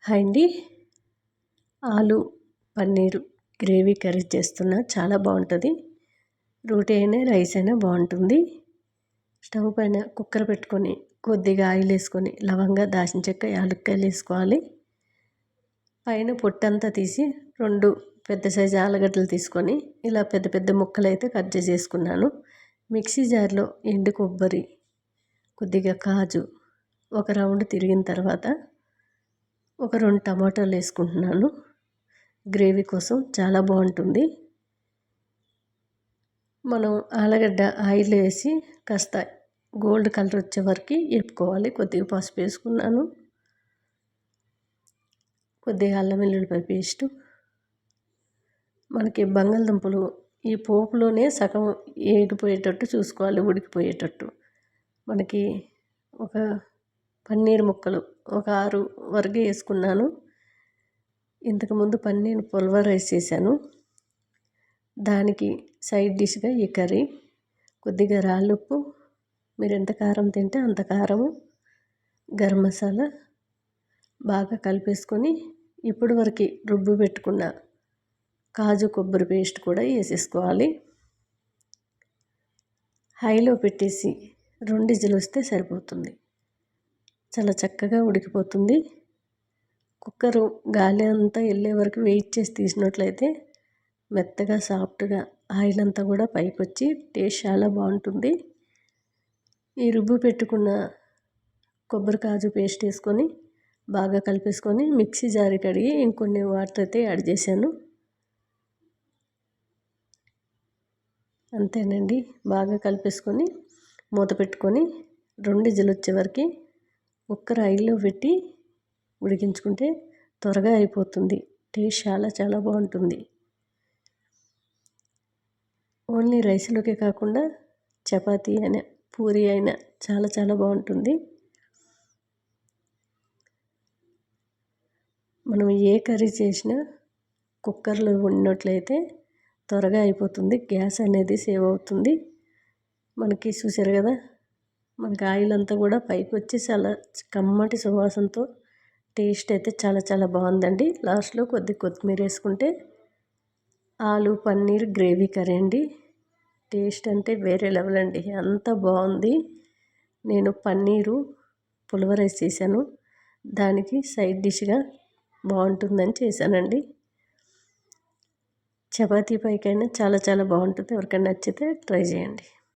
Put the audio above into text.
Hi అండి. ఆలు paneer gravy curry చేస్తున్నా, చాలా బాగుంటుంది. రోటీ అయినా రైస్ అయినా బాగుంటుంది. స్టవ్ పైన కుక్కర్ పెట్టుకొని కొద్దిగా ఆయిల్ వేసుకొని లవంగా, దాల్చిన చెక్క, యాలక్కాయలు వేసుకోవాలి. పైన పొట్టంతా తీసి 2 పెద్ద సైజు ఆలుగడ్డలు తీసుకొని ఇలా పెద్ద పెద్ద ముక్కలు అయితే కట్ చేసుకున్నాను. మిక్సీ జార్లో ఎండు కొబ్బరి, కొద్దిగా కాజు ఒక రౌండ్ తిరిగిన తర్వాత ఒక 2 టమాటాలు వేసుకుంటున్నాను. గ్రేవీ కోసం చాలా బాగుంటుంది. మనం ఆలుగడ్డ ఆయిల్ వేసి కాస్త గోల్డ్ కలర్ వచ్చే వరకు వేపుకోవాలి. కొద్దిగా పసుపు వేసుకున్నాను, కొద్దిగా అల్లం వెల్లుల్లిపాయ పేస్టు. మనకి బంగాళదుంపలు ఈ పోపులోనే సగం వేగిపోయేటట్టు చూసుకోవాలి, ఉడికిపోయేటట్టు. మనకి ఒక పన్నీర్ ముక్కలు ఒక 6 వరకు వేసుకున్నాను. ఇంతకుముందు పన్నీర్ పులిహోర చేశాను, దానికి సైడ్ డిష్గా ఈ కర్రీ. కొద్దిగా రాళ్ళుప్పు, మీరు ఎంత కారం తింటే అంత కారము, గరం మసాలా బాగా కలిపేసుకొని ఇప్పటి వరకు రుబ్బు పెట్టుకున్న కాజు కొబ్బరి పేస్ట్ కూడా వేసేసుకోవాలి. హైలో పెట్టేసి 2 విజిల్లు వస్తే సరిపోతుంది. చాలా చక్కగా ఉడికిపోతుంది. కుక్కరు గాలి అంతా వెళ్ళే వరకు వెయిట్ చేసి తీసినట్లయితే మెత్తగా సాఫ్ట్గా ఆయిల్ అంతా కూడా పైకి వచ్చి టేస్ట్ చాలా బాగుంటుంది. ఈ రుబ్బు పెట్టుకున్న కొబ్బరి కాజు పేస్ట్ వేసుకొని బాగా కలిపేసుకొని మిక్సీ జారి కడిగి ఇంకొన్ని వాటర్ అయితే యాడ్ చేశాను. అంతేనండి. బాగా కలిపేసుకొని మూత పెట్టుకొని 2 విజిల్లు వచ్చే వరకు కుక్కర్ ఆయిల్లో పెట్టి ఉడికించుకుంటే త్వరగా అయిపోతుంది. టేస్ట్ చాలా చాలా బాగుంటుంది. ఓన్లీ రైస్లోకే కాకుండా చపాతీ అయినా పూరి అయినా చాలా చాలా బాగుంటుంది. మనం ఏ కర్రీ చేసినా కుక్కర్లో వండినట్లయితే త్వరగా అయిపోతుంది, గ్యాస్ అనేది సేవ్ అవుతుంది. మనకి చూసారు కదా, మనకి ఆయిల్ అంతా కూడా పైకి వచ్చి చాలా కమ్మటి సువాసనతో టేస్ట్ అయితే చాలా చాలా బాగుందండి. లాస్ట్లో కొత్తిమీర వేసుకుంటే ఆలు పన్నీర్ గ్రేవీ కర్రీ అండి. టేస్ట్ అంటే వేరే లెవెల్ అండి, అంత బాగుంది. నేను పన్నీరు పులిహోర చేశాను, దానికి సైడ్ డిష్గా బాగుంటుందని చేశానండి. చపాతీ పైకైనా చాలా చాలా బాగుంటుంది. ఎవరికైనా నచ్చితే ట్రై చేయండి.